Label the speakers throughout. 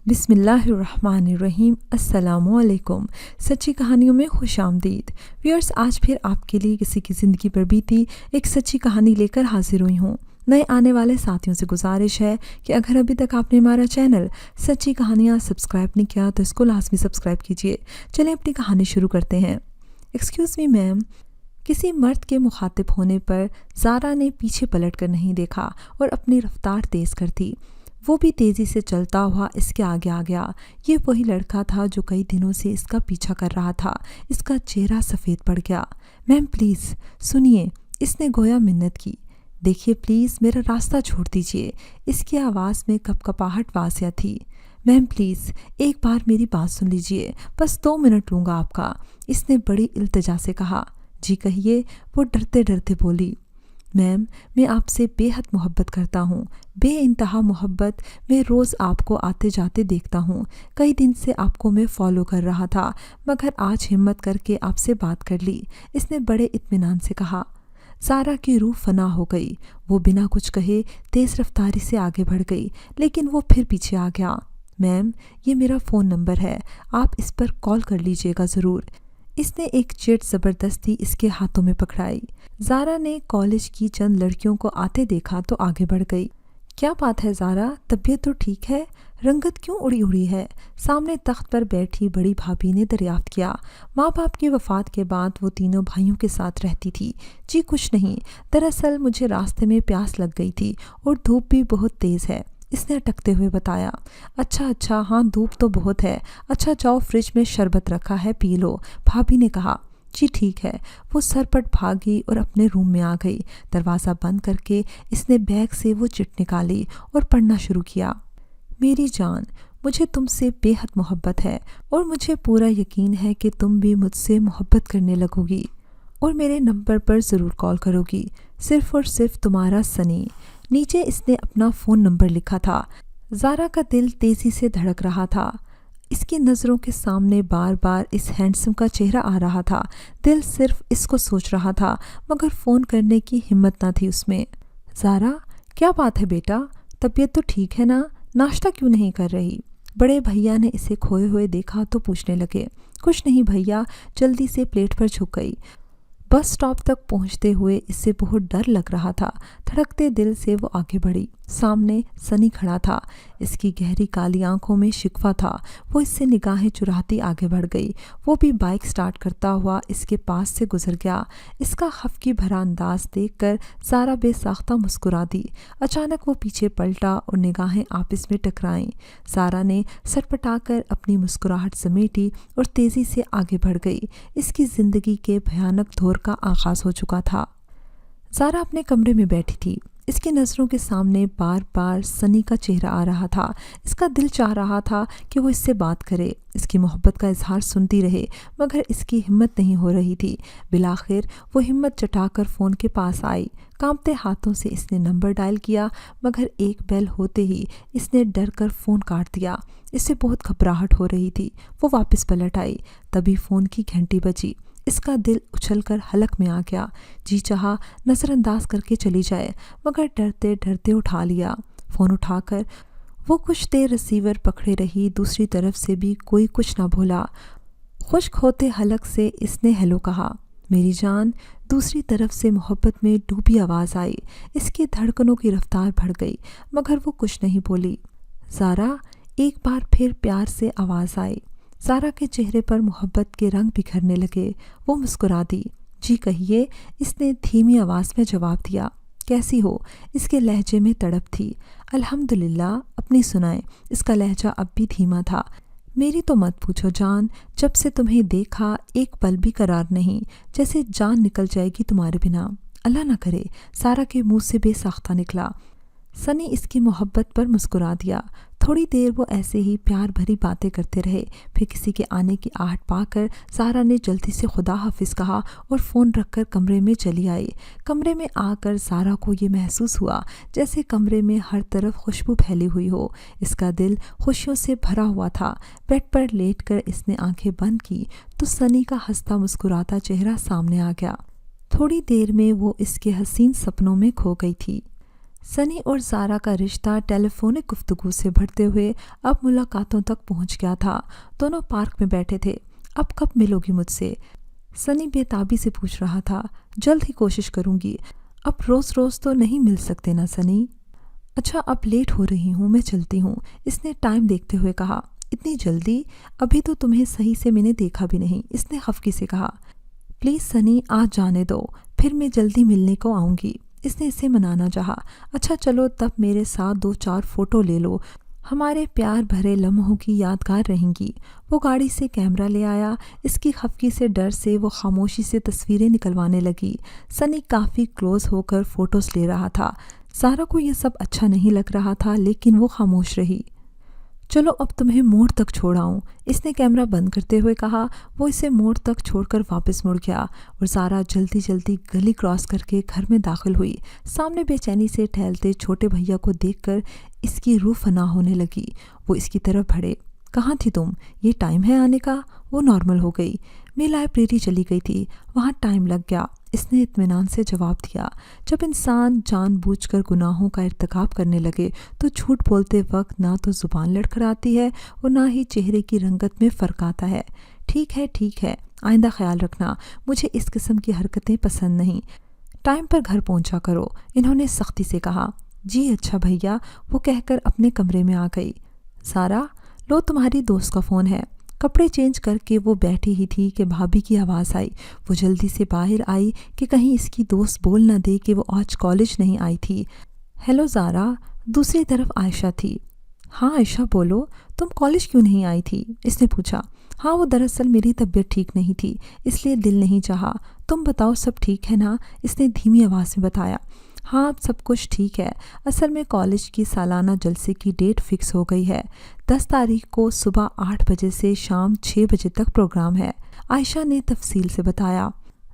Speaker 1: بسم اللہ الرحمن الرحیم۔ السلام علیکم۔ سچی کہانیوں میں خوش آمدید ویورز، آج پھر آپ کے لیے کسی کی زندگی پر بیتی ایک سچی کہانی لے کر حاضر ہوئی ہوں۔ نئے آنے والے ساتھیوں سے گزارش ہے کہ اگر ابھی تک آپ نے ہمارا چینل سچی کہانیاں سبسکرائب نہیں کیا تو اس کو لازمی سبسکرائب کیجیے۔ چلیں اپنی کہانی شروع کرتے ہیں۔ ایکسکیوز می میم۔ کسی مرد کے مخاطب ہونے پر زارا نے پیچھے پلٹ کر نہیں دیکھا اور اپنی رفتار تیز کر دی۔ وہ بھی تیزی سے چلتا ہوا اس کے آگے آ گیا۔ یہ وہی لڑکا تھا جو کئی دنوں سے اس کا پیچھا کر رہا تھا۔ اس کا چہرہ سفید پڑ گیا۔ میم پلیز سنیے، اس نے گویا منت کی۔ دیکھیے پلیز میرا راستہ چھوڑ دیجیے۔ اس کی آواز میں کپکپاہٹ واضح تھی۔ میم پلیز ایک بار میری بات سن لیجیے، بس 2 منٹ لوں گا آپ کا، اس نے بڑی التجا سے کہا۔ جی کہیے، وہ ڈرتے ڈرتے بولی۔ میم میں آپ سے بے حد محبت کرتا ہوں، بے انتہا محبت۔ میں روز آپ کو آتے جاتے دیکھتا ہوں۔ کئی دن سے آپ کو میں فالو کر رہا تھا، مگر آج ہمت کر کے آپ سے بات کر لی، اس نے بڑے اطمینان سے کہا۔ زارا کی روح فنا ہو گئی۔ وہ بنا کچھ کہے تیز رفتاری سے آگے بڑھ گئی، لیکن وہ پھر پیچھے آ گیا۔ میم یہ میرا فون نمبر ہے، آپ اس پر کال کر لیجیے گا ضرور۔ اس نے ایک چٹ زبردستی اس کے ہاتھوں میں پکڑائی۔ زارا نے کالج کی چند لڑکیوں کو آتے دیکھا تو آگے بڑھ گئی۔ کیا بات ہے زارا، طبیعت تو ٹھیک ہے؟ رنگت کیوں اڑی اڑی ہے؟ سامنے تخت پر بیٹھی بڑی بھابھی نے دریافت کیا۔ ماں باپ کی وفات کے بعد وہ تینوں بھائیوں کے ساتھ رہتی تھی۔ جی کچھ نہیں، دراصل مجھے راستے میں پیاس لگ گئی تھی اور دھوپ بھی بہت تیز ہے، اس نے اٹکتے ہوئے بتایا۔ اچھا ہاں دھوپ تو بہت ہے، اچھا جاؤ فریج میں شربت رکھا ہے پی لو، بھابھی نے کہا۔ جی ٹھیک ہے۔ وہ سرپٹ بھاگی اور اپنے روم میں آ گئی۔ دروازہ بند کر کے اس نے بیگ سے وہ چٹ نکالی اور پڑھنا شروع کیا۔ میری جان، مجھے تم سے بے حد محبت ہے اور مجھے پورا یقین ہے کہ تم بھی مجھ سے محبت کرنے لگو گی اور میرے نمبر پر ضرور کال کرو گی۔ صرف اور صرف تمہارا سنی۔ نیچے اس نے اپنا فون نمبر لکھا تھا۔ زارا کا دل تیزی سے دھڑک رہا تھا۔ اس کی نظروں کے سامنے بار بار اس ہینڈسم کا چہرہ آ رہا تھا۔ دل صرف اس کو سوچ رہا تھا، مگر فون کرنے کی ہمت نہ تھی اس میں۔ زارا کیا بات ہے بیٹا، طبیعت تو ٹھیک ہے نا؟ ناشتہ کیوں نہیں کر رہی؟ بڑے بھیا نے اسے کھوئے ہوئے دیکھا تو پوچھنے لگے۔ کچھ نہیں بھیا، جلدی سے پلیٹ پر جھک گئی۔ بس سٹاپ تک پہنچتے ہوئے اس سے بہت ڈر لگ رہا تھا۔ دھڑکتے دل سے وہ آگے بڑھی۔ سامنے سنی کھڑا تھا۔ اس کی گہری کالی آنکھوں میں شکوہ تھا۔ وہ اس سے نگاہیں چراتی آگے بڑھ گئی۔ وہ بھی بائک سٹارٹ کرتا ہوا اس کے پاس سے گزر گیا۔ اس کا خفگی بھرا انداز دیکھ کر زارا بے ساختہ مسکرا دی۔ اچانک وہ پیچھے پلٹا اور نگاہیں آپس میں ٹکرائیں۔ زارا نے سٹپٹا کر اپنی مسکراہٹ سمیٹی اور تیزی سے آگے بڑھ گئی۔ اس کی زندگی کے بھیانک دور کا آغاز ہو چکا تھا۔ زارا اپنے کمرے میں بیٹھی تھی۔ اس کی نظروں کے سامنے بار بار سنی کا چہرہ آ رہا تھا۔ اس کا دل چاہ رہا تھا کہ وہ اس سے بات کرے، اس کی محبت کا اظہار سنتی رہے، مگر اس کی ہمت نہیں ہو رہی تھی۔ بالآخر وہ ہمت جٹا کر فون کے پاس آئی۔ کانپتے ہاتھوں سے اس نے نمبر ڈائل کیا، مگر ایک بیل ہوتے ہی اس نے ڈر کر فون کاٹ دیا۔ اس سے بہت گھبراہٹ ہو رہی تھی۔ وہ واپس پلٹ آئی، تبھی فون کی گھنٹی بجی۔ اس کا دل اچھل کر حلق میں آ گیا۔ جی چاہا نظر انداز کر کے چلی جائے، مگر ڈرتے ڈرتے اٹھا لیا۔ فون اٹھا کر وہ کچھ دیر ریسیور پکڑے رہی، دوسری طرف سے بھی کوئی کچھ نہ بولا۔ خشک ہوتے حلق سے اس نے ہیلو کہا۔ میری جان، دوسری طرف سے محبت میں ڈوبی آواز آئی۔ اس کی دھڑکنوں کی رفتار بڑھ گئی، مگر وہ کچھ نہیں بولی۔ زارا، ایک بار پھر پیار سے آواز آئی۔ زارا کے چہرے پر محبت کے رنگ بکھرنے لگے۔ وہ مسکرا دی۔ جی کہیے، اس نے دھیمی آواز میں جواب دیا۔ کیسی ہو؟ اس کے لہجے میں تڑپ تھی۔ الحمدللہ، اپنی سنائیں۔ اس کا لہجہ اب بھی دھیما تھا۔ میری تو مت پوچھو جان، جب سے تمہیں دیکھا ایک پل بھی قرار نہیں، جیسے جان نکل جائے گی تمہارے بنا۔ اللہ نہ کرے، زارا کے منہ سے بے ساختہ نکلا۔ سنی اس کی محبت پر مسکرا دیا۔ تھوڑی دیر وہ ایسے ہی پیار بھری باتیں کرتے رہے، پھر کسی کے آنے کی آہٹ پا کر زارا نے جلدی سے خدا حافظ کہا اور فون رکھ کر کمرے میں چلی آئی۔ کمرے میں آ کر زارا کو یہ محسوس ہوا جیسے کمرے میں ہر طرف خوشبو پھیلی ہوئی ہو۔ اس کا دل خوشیوں سے بھرا ہوا تھا۔ بیڈ پر لیٹ کر اس نے آنکھیں بند کی تو سنی کا ہنستا مسکراتا چہرہ سامنے آ گیا۔ تھوڑی دیر میں وہ اس کے حسین سپنوں میں کھو گئی تھی۔ सनी और ज़ारा का रिश्ता टेलीफोनिक गुफ्तगू से बढ़ते हुए अब मुलाकातों तक पहुंच गया था। दोनों पार्क में बैठे थे। अब कब मिलोगी मुझसे? सनी बेताबी से पूछ रहा था। जल्द ही कोशिश करूंगी। अब रोज़ रोज़ तो नहीं मिल सकते ना सनी। अच्छा, अब लेट हो रही हूँ, मैं चलती हूँ, इसने टाइम देखते हुए कहा। इतनी जल्दी? अभी तो तुम्हें सही से मैंने देखा भी नहीं, इसने खफकी से कहा। प्लीज़ सनी, आज जाने दो, फिर मैं जल्दी मिलने को आऊँगी, इसने इसे मनाना चाहा। अच्छा चलो, तब मेरे साथ 2-4 फ़ोटो ले लो, हमारे प्यार भरे लम्हों की यादगार रहेंगी। वो गाड़ी से कैमरा ले आया। इसकी खफकी से डर से वो खामोशी से तस्वीरें निकलवाने लगी। सनी काफ़ी क्लोज होकर फ़ोटोज़ ले रहा था। ज़ारा को ये सब अच्छा नहीं लग रहा था, लेकिन वो खामोश रही। चलो अब तुम्हें मोड़ तक छोड़ाऊँ, इसने कैमरा बंद करते हुए कहा। वो इसे मोड़ तक छोड़कर वापस मुड़ गया और ज़ारा जल्दी जल्दी गली क्रॉस करके घर में दाखिल हुई। सामने बेचैनी से टहलते छोटे भैया को देखकर इसकी रूह फना होने लगी। वो इसकी तरफ बढ़े। कहाँ थी तुम? ये टाइम है आने का? वो नॉर्मल हो गई। मैं लाइब्रेरी चली गई थी, वहाँ टाइम लग गया, इसने इत्मीनान से जवाब दिया। जब इंसान जानबूझकर गुनाहों का इर्तिकाब करने लगे तो झूठ बोलते वक्त ना तो ज़ुबान लड़खड़ाती है और ना ही चेहरे की रंगत में फ़र्क आता है। ठीक है, आइंदा ख्याल रखना, मुझे इस किस्म की हरकतें पसंद नहीं। टाइम पर घर पहुंचा करो, इन्होंने सख्ती से कहा। जी अच्छा भैया, वो कहकर अपने कमरे में आ गई। ज़ारा, लो तुम्हारी दोस्त का फ़ोन है। कपड़े चेंज करके वो बैठी ही थी कि भाभी की आवाज़ आई। वो जल्दी से बाहर आई कि कहीं इसकी दोस्त बोल न दे कि वो आज कॉलेज नहीं आई थी। हेलो ज़ारा। दूसरी तरफ आयशा थी। हाँ आयशा बोलो, तुम कॉलेज क्यों नहीं आई थी? इसने पूछा। हाँ, वो दरअसल मेरी तबीयत ठीक नहीं थी, इसलिए दिल नहीं चाहा। तुम बताओ सब ठीक है ना? इसने धीमी आवाज़ में बताया। हाँ, अब सब कुछ ठीक है। असल में कॉलेज की सालाना जलसे की डेट फिक्स हो गई है। 10 तारीख को सुबह 8 बजे से शाम 6 बजे तक प्रोग्राम है, आयशा ने तफसील से बताया।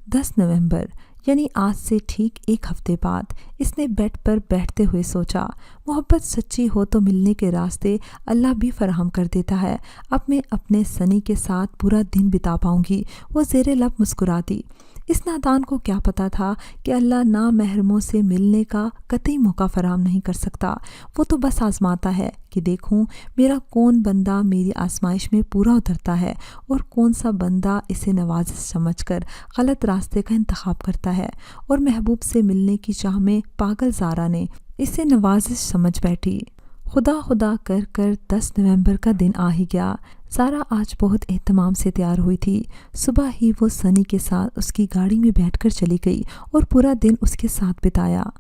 Speaker 1: 10 नवंबर, यानी आज से ठीक 1 हफ्ते बाद। इसने बेड पर बैठते हुए सोचा, मोहब्बत सच्ची हो तो मिलने के रास्ते अल्लाह भी फराहम कर देता है। अब मैं अपने सनी के साथ पूरा दिन बिता पाऊंगी। वो ज़ेरे लब मुस्कुराती। इस नादान को क्या पता था कि अल्लाह ना महरमों से मिलने का कतई मौका फराहम नहीं कर सकता। वो तो बस आजमाता है कि देखूं मेरा कौन बंदा मेरी आजमाइश में पूरा उतरता है और कौन सा बंदा इसे नवाजिश समझकर गलत रास्ते का इंतखाब करता है। और महबूब से मिलने की चाह में पागल ज़ारा ने इसे नवाजिश समझ बैठी। खुदा खुदा कर कर 10 नवंबर का दिन आ ही गया। ज़ारा आज बहुत एहतमाम से तैयार हुई थी। सुबह ही वो सनी के साथ उसकी गाड़ी में बैठकर चली गई और पूरा दिन उसके साथ बिताया।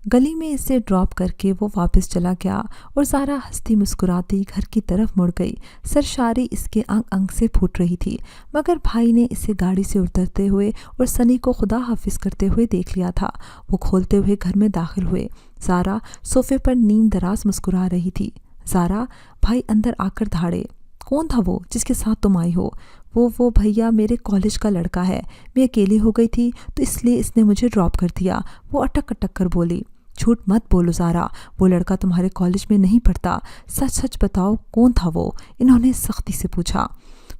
Speaker 1: गली में इसे ड्रॉप करके वो वापस चला गया और ज़ारा हंसती मुस्कुराती घर की तरफ मुड़ गई। सरशारी इसके अंग अंग से फूट रही थी, मगर भाई ने इसे गाड़ी से उतरते हुए और सनी को खुदा हाफिज करते हुए देख लिया था। वो खोलते हुए घर में दाखिल हुए। ज़ारा सोफे पर नीम दराज मुस्कुरा रही थी। ज़ारा, भाई अंदर आकर धाड़े। कौन था वो जिसके साथ तुम आई हो? वो भैया मेरे कॉलेज का लड़का है। मैं अकेली हो गई थी तो इसलिए इसने मुझे ड्रॉप कर दिया, वो अटक अटक कर बोली। झूठ मत बोलो ज़ारा, वो लड़का तुम्हारे कॉलेज में नहीं पढ़ता। सच सच बताओ कौन था वो? इन्होंने सख्ती से पूछा।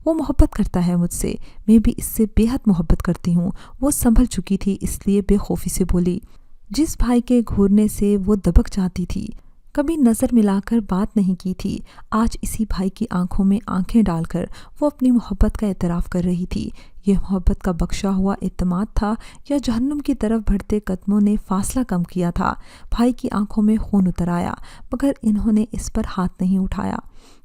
Speaker 1: वो मोहब्बत करता है मुझसे, मैं भी इससे बेहद मोहब्बत करती हूँ। वो संभल चुकी थी इसलिए बेखौफी से बोली। जिस भाई के घूरने से वो दबक जाती थी, कभी नज़र मिलाकर बात नहीं की थी, आज इसी भाई की आंखों में आंखें डालकर वो अपनी मोहब्बत का एतराफ़ कर रही थी। ये मोहब्बत का बख्शा हुआ एतमाद था या जहन्नुम की तरफ बढ़ते कदमों ने फासला कम किया था? भाई की आंखों में खून उतर आया, मगर इन्होंने इस पर हाथ नहीं उठाया।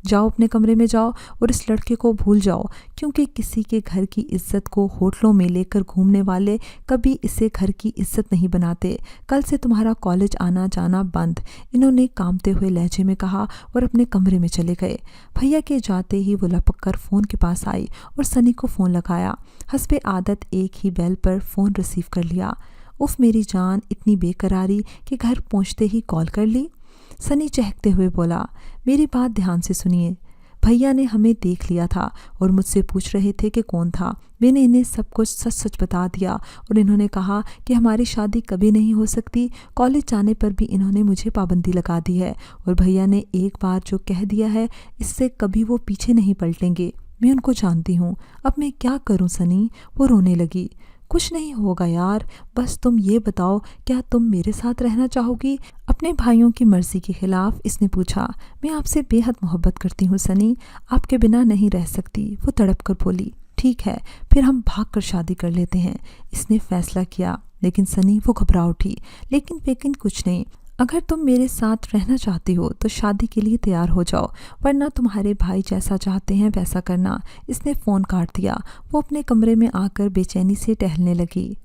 Speaker 1: जाओ अपने कमरे में जाओ और इस लड़के को भूल जाओ, क्योंकि किसी के घर की इज्जत को होटलों में लेकर घूमने वाले कभी इसे घर की इज्जत नहीं बनाते। कल से तुम्हारा कॉलेज आना जाना बंद, इन्होंने कांपते हुए लहजे में कहा और अपने कमरे में चले गए। भैया के जाते ही वो लपक कर फ़ोन के पास आई और सनी को फ़ोन लगाया। हस्बे आदत एक ही बेल पर फ़ोन रिसीव कर लिया। उफ़ मेरी जान, इतनी बेकरारी कि घर पहुंचते ही कॉल कर ली। सनी चहकते हुए बोला, मेरी बात ध्यान से सुनिए। भैया ने हमें देख लिया था और मुझसे पूछ रहे थे कि कौन था। मैंने इन्हें सब कुछ सच सच बता दिया और इन्होंने कहा कि हमारी शादी कभी नहीं हो सकती। कॉलेज जाने पर भी इन्होंने मुझे पाबंदी लगा दी है और भैया ने एक बार जो कह दिया है इससे कभी वो पीछे नहीं पलटेंगे। मैं उनको जानती हूँ। अब मैं क्या करूँ सनी? वो रोने लगी। कुछ नहीं होगा यार, बस तुम ये बताओ क्या तुम मेरे साथ रहना चाहोगी? अपने भाइयों की मर्जी के खिलाफ इसने पूछा। मैं आपसे बेहद मोहब्बत करती हूँ सनी, आपके बिना नहीं रह सकती, वो तड़प कर बोली। ठीक है, फिर हम भाग कर शादी कर लेते हैं, इसने फैसला किया। लेकिन सनी वो घबरा उठी। लेकिन कुछ नहीं, अगर तुम मेरे साथ रहना चाहती हो तो शादी के लिए तैयार हो जाओ, वरना तुम्हारे भाई जैसा चाहते हैं वैसा करना। इसने फ़ोन काट दिया। वो अपने कमरे में आकर बेचैनी से टहलने लगी।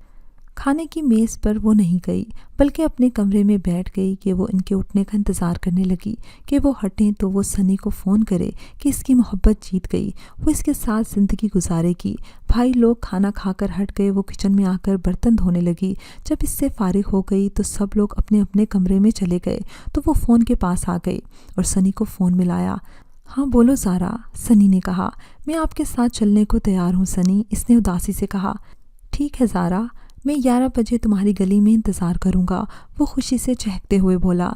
Speaker 1: खाने की मेज़ पर वो नहीं गई, बल्कि अपने कमरे में बैठ गई कि वो इनके उठने का इंतज़ार करने लगी कि वो हटें तो वो सनी को फ़ोन करे कि इसकी मोहब्बत जीत गई, वो इसके साथ ज़िंदगी गुजारेगी। भाई लोग खाना खाकर हट गए। वो किचन में आकर बर्तन धोने लगी। जब इससे फारिग हो गई तो सब लोग अपने अपने कमरे में चले गए तो वो फ़ोन के पास आ गई और सनी को फ़ोन मिलाया। हाँ बोलो ज़ारा, सनी ने कहा। मैं आपके साथ चलने को तैयार हूँ सनी, इसने उदासी से कहा। ठीक है ज़ारा, मैं 11 बजे तुम्हारी गली में इंतज़ार करूँगा, वो खुशी से चहकते हुए बोला।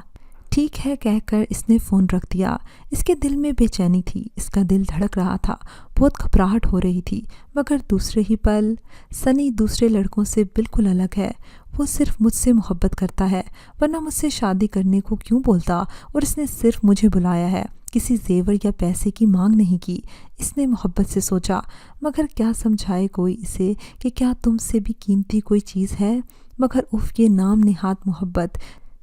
Speaker 1: ठीक है कहकर इसने फ़ोन रख दिया। इसके दिल में बेचैनी थी, इसका दिल धड़क रहा था, बहुत घबराहट हो रही थी। मगर दूसरे ही पल, सनी दूसरे लड़कों से बिल्कुल अलग है। वो सिर्फ मुझसे मोहब्बत करता है, वरना मुझसे शादी करने को क्यों बोलता, और इसने सिर्फ मुझे बुलाया है, किसी जेवर या पैसे की मांग नहीं की। इसने मोहब्बत से सोचा, मगर क्या समझाए कोई इसे कि क्या तुमसे भी कीमती कोई चीज़ है? मगर उफ़, ये नाम निहात मोहब्बत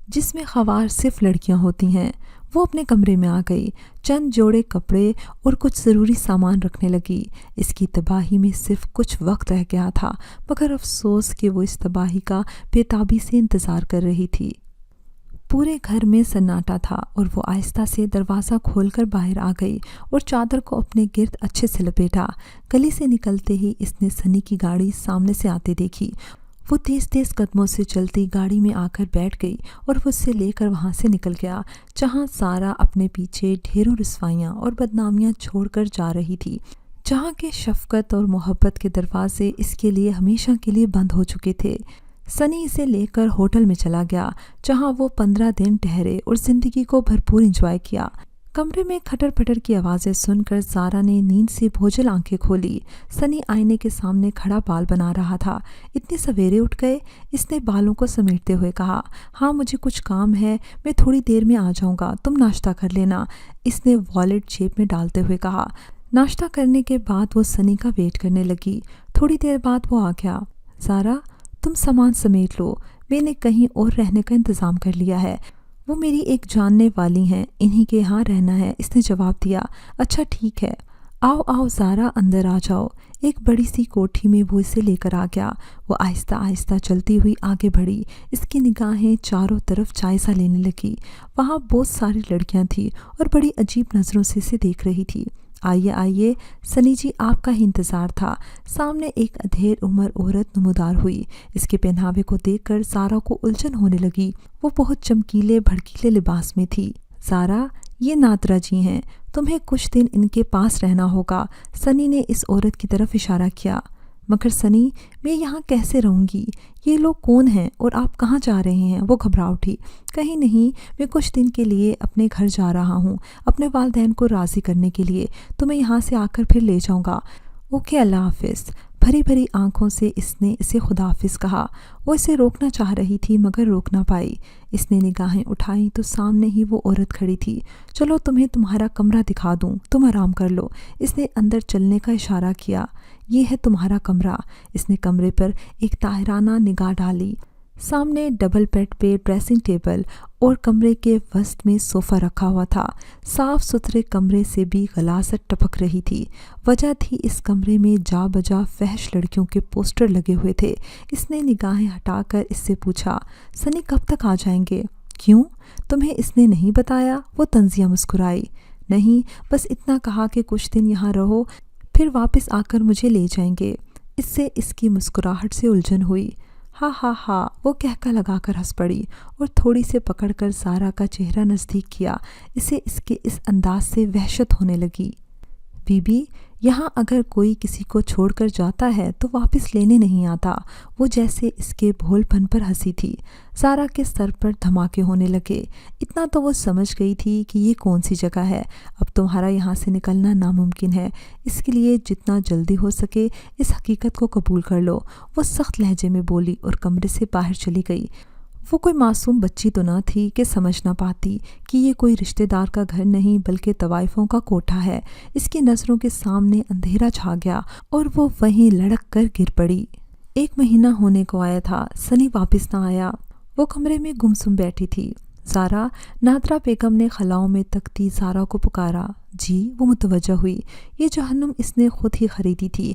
Speaker 1: जिसमें ख़वार सिर्फ लड़कियां होती हैं। वो अपने कमरे में आ गई, चंद जोड़े कपड़े और कुछ ज़रूरी सामान रखने लगी। इसकी तबाही में सिर्फ कुछ वक्त रह गया था, मगर अफसोस कि वो इस तबाही का बेताबी से इंतज़ार कर रही थी। पूरे घर में सन्नाटा था और वो आहिस्ता से दरवाज़ा खोलकर बाहर आ गई और चादर को अपने गिर्द अच्छे से लपेटा। गली से निकलते ही इसने सनी की गाड़ी सामने से आते देखी। वो तेज़ तेज़ कदमों से चलती गाड़ी में आकर बैठ गई और वो उससे लेकर वहाँ से निकल गया, जहाँ सारा अपने पीछे ढेरों रुसवाइयाँ और बदनामियाँ छोड़कर जा रही थी, जहाँ के शफ़क़त और मोहब्बत के दरवाजे इसके लिए हमेशा के लिए बंद हो चुके थे। सनी इसे लेकर होटल में चला गया, जहाँ वो 15 दिन ठहरे और ज़िंदगी को भरपूर एंजॉय किया। कमरे में खटर पटर की आवाज़ें सुनकर ज़ारा ने नींद से बोझल आंखें खोली। सनी आईने के सामने खड़ा बाल बना रहा था। इतने सवेरे उठ गए, इसने बालों को समेटते हुए कहा। हाँ मुझे कुछ काम है, मैं थोड़ी देर में आ जाऊँगा, तुम नाश्ता कर लेना, इसने वॉलेट जेब में डालते हुए कहा। नाश्ता करने के बाद वो सनी का वेट करने लगी। थोड़ी देर बाद वो आ गया। ज़ारा तुम सामान समेट लो, मैंने कहीं और रहने का इंतज़ाम कर लिया है, वो मेरी एक जानने वाली हैं, इन्हीं के यहाँ रहना है, इसने जवाब दिया। अच्छा ठीक है, आओ आओ ज़ारा अंदर आ जाओ। एक बड़ी सी कोठी में वो इसे लेकर आ गया। वो आहिस्ता आहिस्ता चलती हुई आगे बढ़ी। इसकी निगाहें चारों तरफ जायज़ा लेने लगी। वहाँ बहुत सारी लड़कियाँ थीं और बड़ी अजीब नज़रों से इसे देख रही थी। आइए आइए, सनी जी आपका ही इंतज़ार था। सामने एक अधेड़ उम्र औरत नमूदार हुई। इसके पहनावे को देखकर ज़ारा को उलझन होने लगी। वो बहुत चमकीले भड़कीले लिबास में थी। ज़ारा ये नादरा जी हैं, तुम्हें कुछ दिन इनके पास रहना होगा, सनी ने इस औरत की तरफ इशारा किया। मगर सनी मैं यहाँ कैसे रहूँगी, ये लोग कौन हैं और आप कहाँ जा रहे हैं? वो घबरा उठी। कहीं नहीं, मैं कुछ दिन के लिए अपने घर जा रहा हूँ, अपने वालिदैन को राज़ी करने के लिए, तो मैं यहाँ से आकर फिर ले जाऊँगा। ओके अल्लाह हाफिज़। भरी भरी आंखों से इसने इसे खुदाफिज़ कहा। वो इसे रोकना चाह रही थी मगर रोक ना पाई। इसने निगाहें उठाई तो सामने ही वो औरत खड़ी थी। चलो तुम्हें तुम्हारा कमरा दिखा दूँ, तुम आराम कर लो, इसने अंदर चलने का इशारा किया। ये है तुम्हारा कमरा। इसने कमरे पर एक ताहिराना निगाह डाली। सामने डबल बेड पे ड्रेसिंग टेबल और कमरे के वसत में सोफ़ा रखा हुआ था। साफ़ सुथरे कमरे से भी गलासत टपक रही थी। वजह थी इस कमरे में जा बजा फहश लड़कियों के पोस्टर लगे हुए थे। इसने निगाहें हटाकर इससे पूछा, सनी कब तक आ जाएंगे? क्यों, तुम्हें इसने नहीं बताया? वो तंजिया मुस्कुराई। नहीं, बस इतना कहा कि कुछ दिन यहाँ रहो, फिर वापस आकर मुझे ले जाएंगे। इससे इसकी मुस्कुराहट से उलझन हुई। हा हा हा, वो कहका लगाकर हंस पड़ी और थोड़ी से पकड़कर ज़ारा का चेहरा नज़दीक किया। इसे इसके इस अंदाज से वहशत होने लगी। बीबी یہاں اگر کوئی کسی کو چھوڑ کر جاتا ہے تو واپس لینے نہیں آتا۔ وہ جیسے اس کے بھول پن پر ہنسی تھی۔ سارا کے سر پر دھماکے ہونے لگے۔ اتنا تو وہ سمجھ گئی تھی کہ یہ کون سی جگہ ہے۔ اب تمہارا یہاں سے نکلنا ناممکن ہے، اس کے لیے جتنا جلدی ہو سکے اس حقیقت کو قبول کر لو، وہ سخت لہجے میں بولی اور کمرے سے باہر چلی گئی۔ وہ کوئی معصوم بچی تو نہ تھی کہ سمجھ نہ پاتی کہ یہ کوئی رشتہ دار کا گھر نہیں بلکہ طوائفوں کا کوٹھا ہے۔ اس کی نظروں کے سامنے اندھیرا چھا گیا اور وہ وہیں لڑک کر گر پڑی۔ 1 مہینہ ہونے کو آیا تھا، سنی واپس نہ آیا۔ وہ کمرے میں گمسم بیٹھی تھی۔ زارا، نادرا بیگم نے خلاؤں میں تکتی زارا کو پکارا۔ جی، وہ متوجہ ہوئی۔ یہ جہنم اس نے خود ہی خریدی تھی۔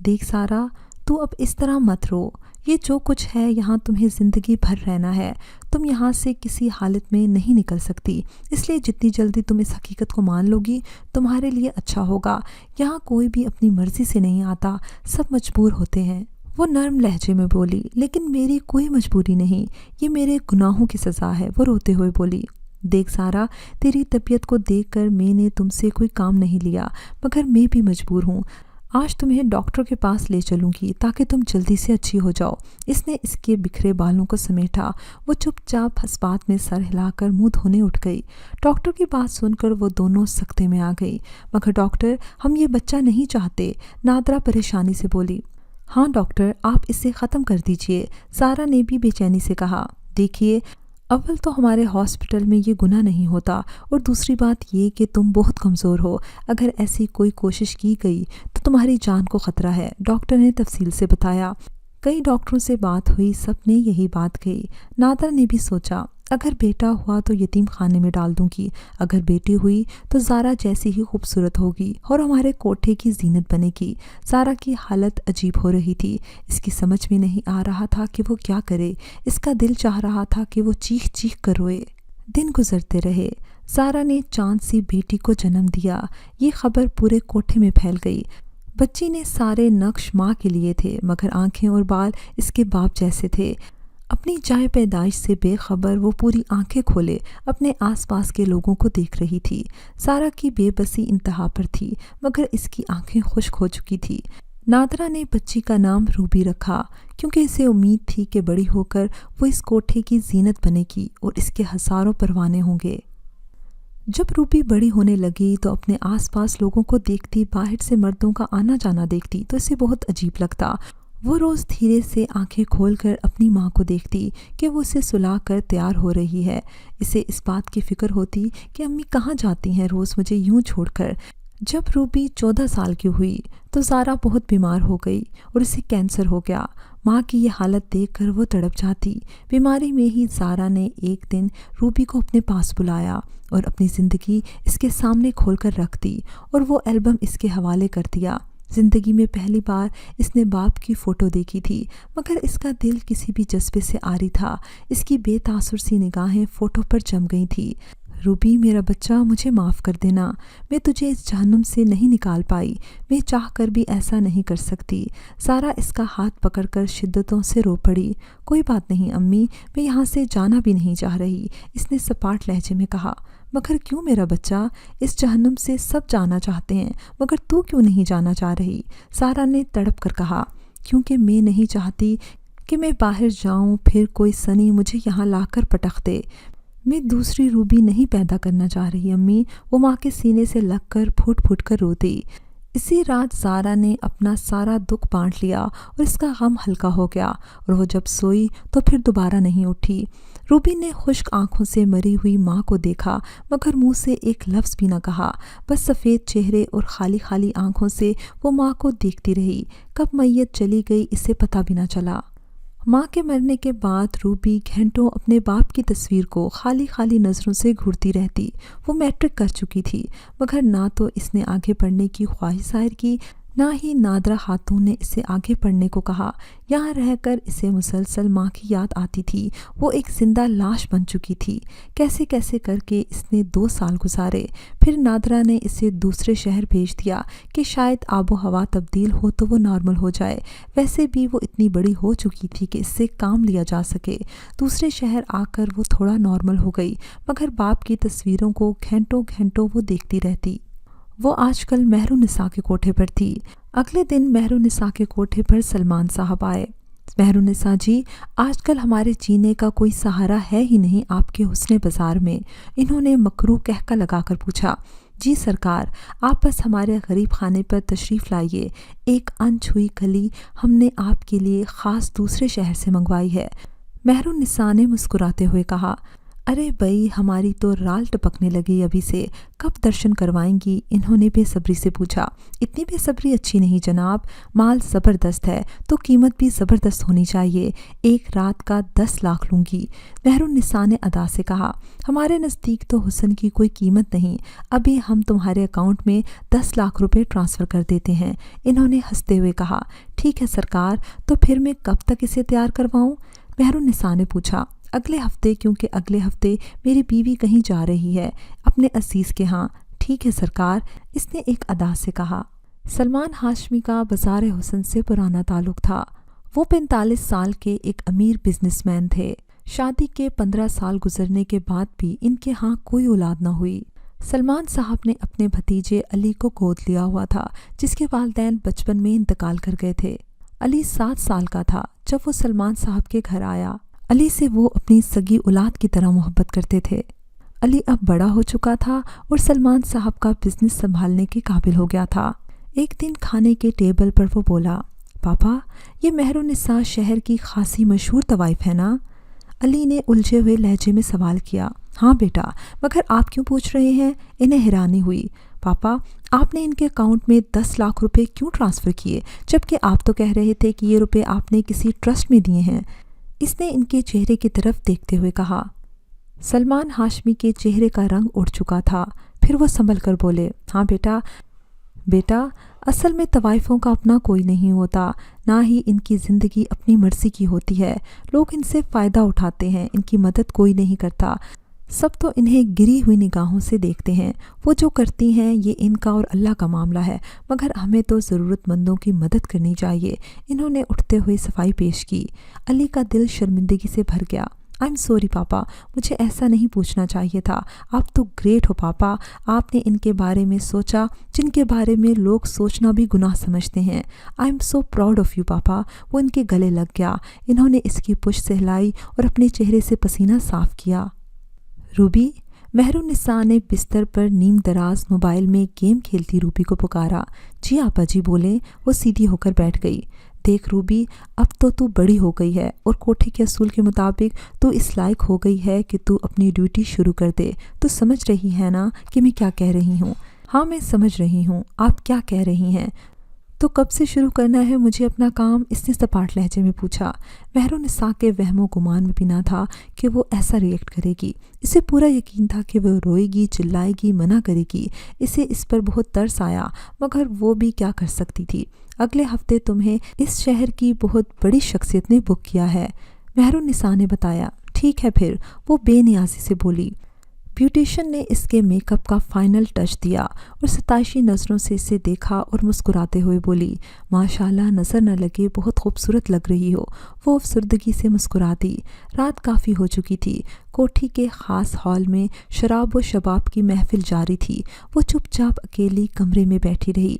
Speaker 1: دیکھ زارا، تو اب اس طرح مت رو، یہ جو کچھ ہے یہاں تمہیں زندگی بھر رہنا ہے۔ تم یہاں سے کسی حالت میں نہیں نکل سکتی، اس لیے جتنی جلدی تم اس حقیقت کو مان لوگی تمہارے لیے اچھا ہوگا۔ یہاں کوئی بھی اپنی مرضی سے نہیں آتا، سب مجبور ہوتے ہیں۔ وہ نرم لہجے میں بولی، لیکن میری کوئی مجبوری نہیں، یہ میرے گناہوں کی سزا ہے۔ وہ روتے ہوئے بولی، دیکھ سارا، تیری طبیعت کو دیکھ کر میں نے تم سے کوئی کام نہیں لیا، مگر میں بھی مجبور ہوں۔ آج تمہیں ڈاکٹر کے پاس لے چلوں گی تاکہ تم جلدی سے اچھی ہو جاؤ۔ اس نے اس کے بکھرے بالوں کو سمیٹا۔ وہ چپ چاپ ہسپات میں سر ہلا کر منہ دھونے اٹھ گئی۔ ڈاکٹر کی بات سن کر وہ دونوں سکتے میں آ گئی۔ مگر ڈاکٹر، ہم یہ بچہ نہیں چاہتے، نادرا پریشانی سے بولی۔ ہاں ڈاکٹر، آپ اسے ختم کر دیجئے، زارا نے بھی بے چینی سے کہا۔ دیکھیے، اول تو ہمارے ہاسپٹل میں یہ گناہ نہیں ہوتا، اور دوسری بات یہ کہ تم بہت کمزور ہو، اگر ایسی کوئی کوشش کی گئی تو تمہاری جان کو خطرہ ہے، ڈاکٹر نے تفصیل سے بتایا۔ کئی ڈاکٹروں سے بات ہوئی، سب نے یہی بات کہی۔ نادر نے بھی سوچا، اگر بیٹا ہوا تو یتیم خانے میں ڈال دوں گی، اگر بیٹی ہوئی تو زارا جیسی ہی خوبصورت ہوگی اور ہمارے کوٹھے کی زینت بنے گی۔ زارا کی حالت عجیب ہو رہی تھی، اس کی سمجھ میں نہیں آ رہا تھا کہ وہ کیا کرے۔ اس کا دل چاہ رہا تھا کہ وہ چیخ چیخ کر روئے۔ دن گزرتے رہے۔ زارا نے چاند سی بیٹی کو جنم دیا۔ یہ خبر پورے کوٹھے میں پھیل گئی۔ بچی نے سارے نقش ماں کے لیے تھے، مگر آنکھیں اور بال اس کے باپ جیسے تھے۔ اپنی جائے پیدائش سے بے خبر وہ پوری آنکھیں کھولے اپنے آس پاس کے لوگوں کو دیکھ رہی تھی۔ سارا کی بے بسی انتہا پر تھی، مگر اس کی آنکھیں خشک ہو چکی تھی۔ نادرا نے بچی کا نام روبی رکھا، کیونکہ اسے امید تھی کہ بڑی ہو کر وہ اس کوٹھے کی زینت بنے گی اور اس کے ہزاروں پروانے ہوں گے۔ جب روبی بڑی ہونے لگی تو اپنے آس پاس لوگوں کو دیکھتی، باہر سے مردوں کا آنا جانا دیکھتی تو اسے بہت عجیب لگتا۔ وہ روز دھیرے سے آنکھیں کھول کر اپنی ماں کو دیکھتی کہ وہ اسے سلا کر تیار ہو رہی ہے۔ اسے اس بات کی فکر ہوتی کہ امی کہاں جاتی ہیں روز مجھے یوں چھوڑ کر۔ جب روبی 14 سال کی ہوئی تو زارا بہت بیمار ہو گئی اور اسے کینسر ہو گیا۔ ماں کی یہ حالت دیکھ کر وہ تڑپ جاتی۔ بیماری میں ہی زارا نے ایک دن روبی کو اپنے پاس بلایا اور اپنی زندگی اس کے سامنے کھول کر رکھ دی اور وہ البم اس کے حوالے کر دیا۔ زندگی میں پہلی بار اس نے باپ کی فوٹو دیکھی تھی، مگر اس کا دل کسی بھی جذبے سے عاری تھا۔ اس کی بے تاثر سی نگاہیں فوٹو پر جم گئی تھی۔ روبی، میرا بچہ، مجھے معاف کر دینا، میں تجھے اس جہنم سے نہیں نکال پائی، میں چاہ کر بھی ایسا نہیں کر سکتی۔ سارا اس کا ہاتھ پکڑ کر شدتوں سے رو پڑی۔ کوئی بات نہیں امی، میں یہاں سے جانا بھی نہیں چاہ رہی، اس نے سپاٹ لہجے میں کہا۔ مگر کیوں میرا بچہ؟ اس جہنم سے سب جانا چاہتے ہیں، مگر تو کیوں نہیں جانا چاہ رہی؟ سارا نے تڑپ کر کہا۔ کیونکہ میں نہیں چاہتی کہ میں باہر جاؤں، پھر کوئی سنی مجھے یہاں لا کر پٹخ دے۔ میں دوسری روبی نہیں پیدا کرنا چاہ رہی امی، وہ ماں کے سینے سے لگ کر پھوٹ پھوٹ کر روتی۔ اسی رات زارا نے اپنا سارا دکھ بانٹ لیا اور اس کا غم ہلکا ہو گیا، اور وہ جب سوئی تو پھر دوبارہ نہیں اٹھی۔ روبی نے خشک آنکھوں سے مری ہوئی ماں کو دیکھا، مگر منہ سے ایک لفظ بھی نہ کہا، بس سفید چہرے اور خالی خالی آنکھوں سے وہ ماں کو دیکھتی رہی۔ کب میت چلی گئی اسے پتہ بھی نہ چلا۔ ماں کے مرنے کے بعد روبی گھنٹوں اپنے باپ کی تصویر کو خالی خالی نظروں سے گھورتی رہتی۔ وہ میٹرک کر چکی تھی، مگر نہ تو اس نے آگے پڑھنے کی خواہش ظاہر کی، نہ ہی نادرا خاتون نے اسے آگے پڑھنے کو کہا۔ یہاں رہ کر اسے مسلسل ماں کی یاد آتی تھی، وہ ایک زندہ لاش بن چکی تھی۔ کیسے کیسے کر کے اس نے 2 سال گزارے، پھر نادرا نے اسے دوسرے شہر بھیج دیا کہ شاید آب و ہوا تبدیل ہو تو وہ نارمل ہو جائے۔ ویسے بھی وہ اتنی بڑی ہو چکی تھی کہ اس سے کام لیا جا سکے۔ دوسرے شہر آ کر وہ تھوڑا نارمل ہو گئی، مگر باپ کی تصویروں کو گھنٹوں گھنٹوں وہ دیکھتی رہتی۔ वो आजकल मेहरुन्निसा के कोठे पर थी। अगले दिन मेहरुन्निसा के कोठे पर सलमान साहब आए। मेहरुन्निसा जी, आजकल हमारे जीने का कोई सहारा है ही नहीं आपके हुस्ने बाजार में। इन्होंने मकरूह कहका लगाकर पूछा। जी सरकार, आप बस हमारे गरीब खाने पर तशरीफ़ लाइए। एक अनछुई कली हमने आपके लिए ख़ास दूसरे शहर से मंगवाई है। मेहरुन्निसा ने मुस्कुराते हुए कहा। अरे बई, हमारी तो राल टपकने लगी अभी से। कब दर्शन करवाएंगी? इन्होंने बेसब्री से पूछा। इतनी बेसब्री अच्छी नहीं जनाब, माल ज़बरदस्त है तो कीमत भी ज़बरदस्त होनी चाहिए। एक रात का 10 लाख लूँगी। मेहरुन्निसा ने अदा से कहा। हमारे नज़दीक तो हुस्न की कोई कीमत नहीं, अभी हम तुम्हारे अकाउंट में 10 लाख रुपए ट्रांसफ़र कर देते हैं। इन्होंने हंसते हुए कहा। ठीक है सरकार, तो फिर मैं कब तक इसे तैयार करवाऊँ? मेहरुन्निसा ने पूछा। अगले हफ्ते, क्योंकि अगले हफ्ते मेरी बीवी कहीं जा रही है, अपने असीस के यहाँ। ठीक है सरकार, इसने एक अदा से कहा। सलमान हाशमी का बाज़ार हुस्न से पुराना ताल्लुक़ था। वो 45 साल के एक अमीर बिजनेसमैन थे। शादी के 15 साल गुजरने के बाद भी इनके यहाँ कोई औलाद न हुई। सलमान साहब ने अपने भतीजे अली को गोद लिया हुआ था, जिसके वालिदैन बचपन में इंतकाल कर गए थे। अली 7 साल का था जब वो सलमान साहब के घर आया। अली से वो अपनी सगी औलाद की तरह मोहब्बत करते थे। अली अब बड़ा हो चुका था और सलमान साहब का बिजनेस संभालने के काबिल हो गया था। एक दिन खाने के टेबल पर वो बोला। पापा, ये मेहरुन्निसा शहर की खासी मशहूर तवाइफ है ना? अली ने उलझे हुए लहजे में सवाल किया। हाँ बेटा, मगर आप क्यों पूछ रहे हैं? इन्हें हैरानी हुई। पापा, आपने इनके अकाउंट में 10 लाख रुपए क्यों ट्रांसफ़र किए, जबकि आप तो कह रहे थे कि ये रुपए आपने किसी ट्रस्ट में दिए हैं? इसने इनके चेहरे की तरफ देखते हुए कहा। सलमान हाशमी के चेहरे का रंग उड़ चुका था। फिर वो संभल कर बोले। हाँ बेटा, असल में तवाइफों का अपना कोई नहीं होता, ना ही इनकी ज़िंदगी अपनी मर्ज़ी की होती है। लोग इनसे फ़ायदा उठाते हैं, इनकी मदद कोई नहीं करता। सब तो इन्हें गिरी हुई निगाहों से देखते हैं। वो जो करती हैं ये इनका और अल्लाह का मामला है, मगर हमें तो ज़रूरतमंदों की मदद करनी चाहिए। इन्होंने उठते हुए सफाई पेश की। अली का दिल शर्मिंदगी से भर गया। आई एम सॉरी पापा, मुझे ऐसा नहीं पूछना चाहिए था। आप तो ग्रेट हो पापा, आपने इनके बारे में सोचा जिनके बारे में लोग सोचना भी गुनाह समझते हैं। I am so proud of you पापा। वो इनके गले लग गया। इन्होंने इसकी पुश्त सहलाई और अपने चेहरे से पसीना साफ़ किया। रूबी, मेहरुन्निसा ने बिस्तर पर नीम दराज मोबाइल में गेम खेलती रूबी को पुकारा। जी आपा जी बोले। वो सीधी होकर बैठ गई। देख रूबी, अब तो तू बड़ी हो गई है और कोठे के असूल के मुताबिक तू इस लायक हो गई है कि तू अपनी ड्यूटी शुरू कर दे। तू समझ रही है ना कि मैं क्या कह रही हूँ? हाँ मैं समझ रही हूँ आप क्या कह रही हैं। तो कब से शुरू करना है मुझे अपना काम? इसने सपाट लहजे में पूछा। मेहरुन्निसा के वहमो गुमान में भी ना था कि वो ऐसा रिएक्ट करेगी। इसे पूरा यकीन था कि वो रोएगी, चिल्लाएगी, मना करेगी। इसे इस पर बहुत तरस आया, मगर वो भी क्या कर सकती थी। अगले हफ्ते तुम्हें इस शहर की बहुत बड़ी शख्सियत ने बुक किया है, मेहरुन्निसा ने बताया। ठीक है फिर, वो बेनियाजी से बोली। ब्यूटिशियन ने इसके मेकअप का फाइनल टच दिया और सताइशी नज़रों से इसे देखा और मुस्कुराते हुए बोली। माशाल्लाह, नज़र न लगे बहुत खूबसूरत लग रही हो। वो अफसरदगी से मुस्कुरा दी। रात काफ़ी हो चुकी थी। कोठी के ख़ास हॉल में शराब व शबाब की महफिल जारी थी। वो चुपचाप अकेली कमरे में बैठी रही।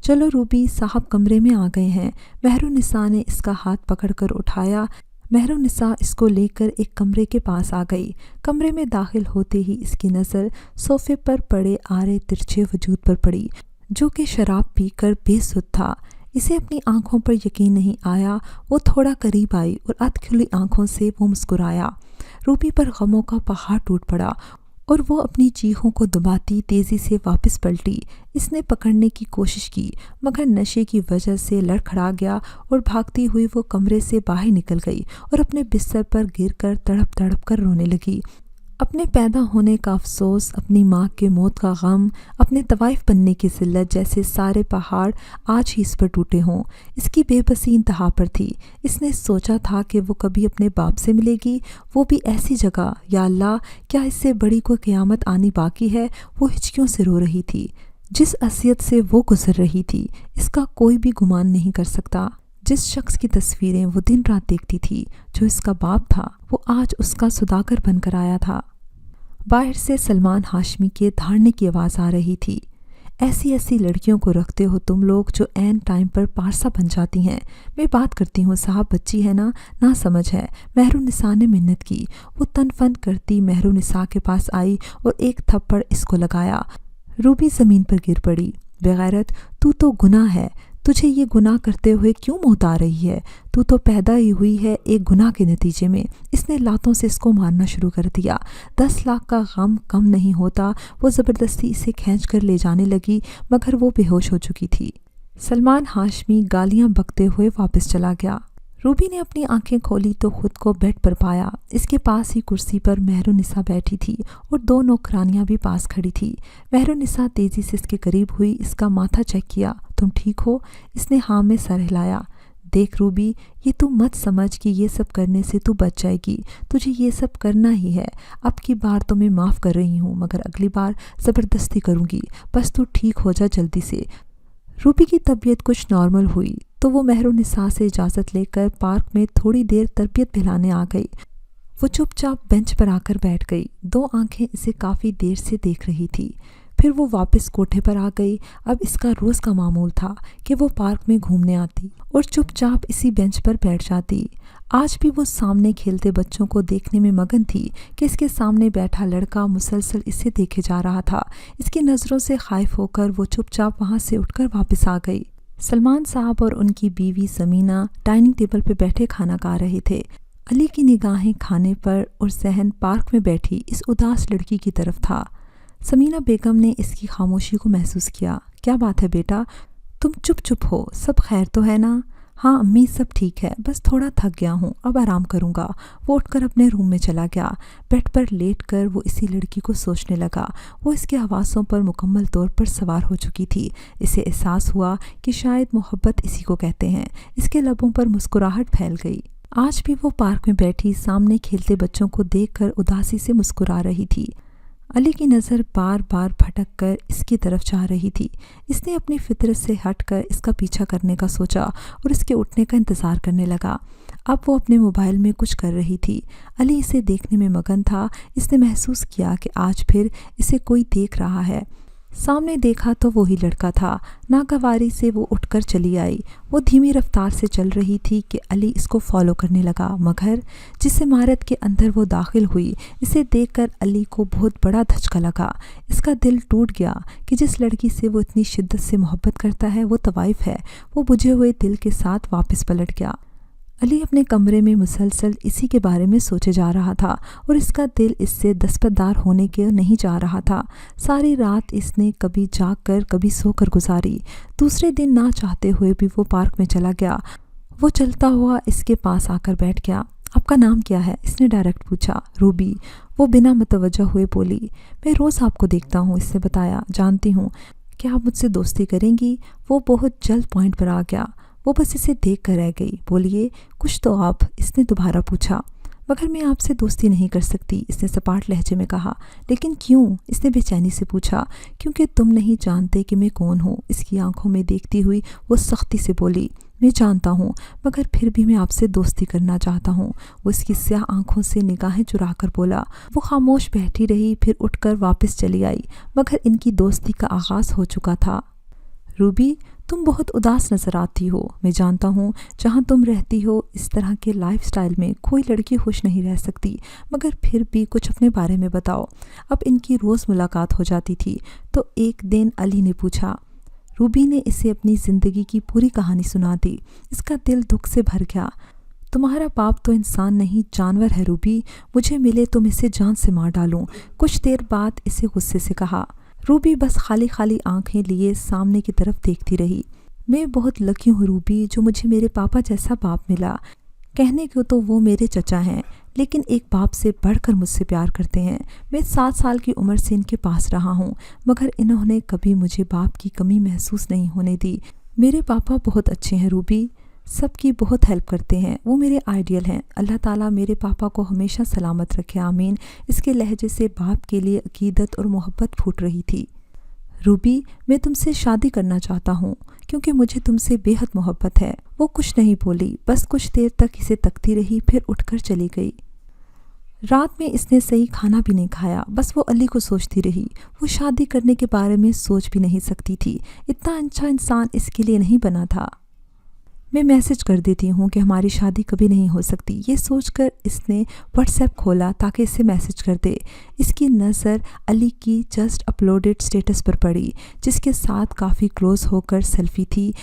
Speaker 1: चलो रूबी, साहब कमरे में आ गए हैं। मेहरुन्निसा ने इसका हाथ पकड़कर उठाया। मेहरुन्निसा इसको लेकर एक कमरे के पास आ गई। कमरे में दाखिल होते ही इसकी नज़र सोफे पर पड़े आरे तिरछे वजूद पर पड़ी, जो कि शराब पीकर बेसुध था। इसे अपनी आंखों पर यकीन नहीं आया। वो थोड़ा करीब आई और अधखुली आंखों से वो मुस्कुराया। रूबी पर गमों का पहाड़ टूट पड़ा और वो अपनी चीखों को दबाती तेज़ी से वापस पलटी। इसने पकड़ने की कोशिश की, मगर नशे की वजह से लड़खड़ा गया और भागती हुई वो कमरे से बाहर निकल गई और अपने बिस्तर पर गिरकर तड़प तड़प कर रोने लगी। अपने पैदा होने का अफसोस, अपनी माँ के मौत का गम, अपने तवाइफ बनने की ज़िल्लत जैसे सारे पहाड़ आज ही इस पर टूटे हों। इसकी बेबसी इंतहा पर थी। इसने सोचा था कि वो कभी अपने बाप से मिलेगी, वो भी ऐसी जगह। या अल्लाह, क्या इससे बड़ी कोई क़यामत आनी बाकी है? वो हिचकियों से रो रही थी। जिस असियत से वो गुजर रही थी, इसका कोई भी गुमान नहीं कर सकता। जिस शख्स की तस्वीरें वो दिन रात देखती थी, जो इसका बाप था, वो आज उसका सुदागर बनकर आया था। बाहर से सलमान हाशमी के धाड़ने की आवाज़ आ रही थी। ऐसी ऐसी लड़कियों को रखते हो तुम लोग जो ऐन टाइम पर पारसा बन जाती हैं। मैं बात करती हूँ साहब, बच्ची है ना समझ है। मेहरुनिसा ने मिन्नत की। वो तन फन करती मेहरुनिसा के पास आई और एक थप्पड़ इसको लगाया। रूबी ज़मीन पर गिर पड़ी। बेगैरत, तू तो गुनाह है, तुझे ये गुनाह करते हुए क्यों मौत आ रही है? तू तो पैदा ही हुई है एक गुनाह के नतीजे में। इसने लातों से इसको मारना शुरू कर दिया। 10 लाख का गम कम नहीं होता। वो ज़बरदस्ती इसे खींच कर ले जाने लगी मगर वो बेहोश हो चुकी थी। सलमान हाशमी गालियां बकते हुए वापस चला गया। रूबी ने अपनी आंखें खोली तो खुद को बेड पर पाया। इसके पास ही कुर्सी पर मेहरुनिसा बैठी थी और 2 नौकरानियां भी पास खड़ी थी। मेहरुनिसा तेज़ी से इसके करीब हुई, इसका माथा चेक किया। तुम ठीक हो? इसने हाँ में सर हिलाया। देख रूबी, ये तू मत समझ कि ये सब करने से तू बच जाएगी। तुझे ये सब करना ही है। अब की बार तो मैं माफ़ कर रही हूँ मगर अगली बार ज़बरदस्ती करूँगी। बस तू ठीक हो जा जल्दी से। रूबी की तबीयत कुछ नॉर्मल हुई तो वो मेहरुनिसा से इजाज़त लेकर पार्क में थोड़ी देर तरबियत पिलाने आ गई। वो चुपचाप बेंच पर आकर बैठ गई। 2 आंखें इसे काफ़ी देर से देख रही थी। फिर वो वापस कोठे पर आ गई। अब इसका रोज़ का मामूल था कि वो पार्क में घूमने आती और चुपचाप इसी बेंच पर बैठ जाती। आज भी वो सामने खेलते बच्चों को देखने में मगन थी कि इसके सामने बैठा लड़का मुसलसल इसे देखे जा रहा था। इसकी नज़रों से खाइफ होकर वो चुपचाप वहाँ से उठकर वापस आ गई। सलमान साहब और उनकी बीवी ज़मीना डाइनिंग टेबल पर बैठे खाना खा रहे थे। अली की निगाहें खाने पर और सहन पार्क में बैठी इस उदास लड़की की तरफ था। समीना बेगम ने इसकी खामोशी को महसूस किया। क्या बात है बेटा, तुम चुप हो? सब खैर तो है ना? हाँ अम्मी, सब ठीक है, बस थोड़ा थक गया हूँ, अब आराम करूँगा। वो उठकर अपने रूम में चला गया। बेड पर लेटकर वो इसी लड़की को सोचने लगा। वो इसके हवासों पर मुकम्मल तौर पर सवार हो चुकी थी। इसे एहसास हुआ कि शायद मोहब्बत इसी को कहते हैं। इसके लबों पर मुस्कुराहट फैल गई। आज भी वो पार्क में बैठी सामने खेलते बच्चों को देखकर उदासी से मुस्कुरा रही थी। अली की नज़र बार बार भटक कर इसकी तरफ जा रही थी। इसने अपनी फितरत से हटकर इसका पीछा करने का सोचा और इसके उठने का इंतज़ार करने लगा। अब वो अपने मोबाइल में कुछ कर रही थी। अली इसे देखने में मगन था। इसने महसूस किया कि आज फिर इसे कोई देख रहा है। सामने देखा तो वही लड़का था। नागवारी से वो उठकर चली आई। वो धीमी रफ्तार से चल रही थी कि अली इसको फॉलो करने लगा मगर जिस इमारत के अंदर वो दाखिल हुई इसे देखकर अली को बहुत बड़ा धचका लगा। इसका दिल टूट गया कि जिस लड़की से वो इतनी शिद्दत से मोहब्बत करता है वो तवाइफ है। वो बुझे हुए दिल के साथ वापस पलट गया। अली अपने कमरे में मुसलसल इसी के बारे में सोचे जा रहा था और इसका दिल इससे दस्तबरदार होने के नहीं जा रहा था। सारी रात इसने कभी जाग कर कभी सोकर गुजारी। दूसरे दिन ना चाहते हुए भी वो पार्क में चला गया। वो चलता हुआ इसके पास आकर बैठ गया। आपका नाम क्या है? इसने डायरेक्ट पूछा। रूबी। वो बिना मतवज्जो हुए बोली। मैं रोज़ आपको देखता हूँ, इससे बताया। जानती हूँ। क्या आप मुझसे दोस्ती करेंगी? वो बहुत जल्द पॉइंट पर आ गया। वो बस इसे देख कर रह गई। बोलिए कुछ तो आप, इसने दोबारा पूछा। मगर मैं आपसे दोस्ती नहीं कर सकती, इसने सपाट लहजे में कहा। लेकिन क्यों? इसने बेचैनी से पूछा। क्योंकि तुम नहीं जानते कि मैं कौन हूँ, इसकी आंखों में देखती हुई वो सख्ती से बोली। मैं जानता हूँ मगर फिर भी मैं आपसे दोस्ती करना चाहता हूँ। वो इसकी स्याह आंखों से निगाहें चुरा कर बोला। वो खामोश बैठी रही, फिर उठकर वापस चली आई मगर इनकी दोस्ती का आगाज़ हो चुका था। रूबी, तुम बहुत उदास नज़र आती हो। मैं जानता हूँ जहाँ तुम रहती हो इस तरह के लाइफस्टाइल में कोई लड़की खुश नहीं रह सकती, मगर फिर भी कुछ अपने बारे में बताओ। अब इनकी रोज़ मुलाकात हो जाती थी तो एक दिन अली ने पूछा। रूबी ने इसे अपनी ज़िंदगी की पूरी कहानी सुना दी। इसका दिल दुख से भर गया। तुम्हारा बाप तो इंसान नहीं जानवर है रूबी, मुझे मिले तो मैं इसे जान से मार डालूं। कुछ देर बाद इसे गुस्से से कहा। रूबी बस खाली खाली आंखें लिए सामने की तरफ देखती रही। मैं बहुत लकी हूँ रूबी जो मुझे मेरे पापा जैसा बाप मिला। कहने को तो वो मेरे चचा हैं लेकिन एक बाप से बढ़कर मुझसे प्यार करते हैं। मैं 7 साल की उम्र से इनके पास रहा हूँ मगर इन्होंने कभी मुझे बाप की कमी महसूस नहीं होने दी। मेरे पापा बहुत अच्छे हैं रूबी, सबकी बहुत हेल्प करते हैं। वो मेरे आइडियल हैं। अल्लाह ताला मेरे पापा को हमेशा सलामत रखे, आमीन। इसके लहजे से बाप के लिए अकीदत और मोहब्बत फूट रही थी। रूबी, मैं तुमसे शादी करना चाहता हूँ क्योंकि मुझे तुमसे बेहद मोहब्बत है। वो कुछ नहीं बोली, बस कुछ देर तक इसे तकती रही, फिर उठकर चली गई। रात में इसने सही खाना भी नहीं खाया, बस वो अली को सोचती रही। वो शादी करने के बारे में सोच भी नहीं सकती थी, इतना अच्छा इंसान इसके लिए नहीं बना था। मैं मैसेज कर देती हूँ कि हमारी शादी कभी नहीं हो सकती, ये सोचकर इसने व्हाट्सएप खोला ताकि इसे मैसेज कर दे। इसकी नज़र अली की जस्ट अपलोडेड स्टेटस पर पड़ी, जिसके साथ काफ़ी क्लोज होकर सेल्फी थी,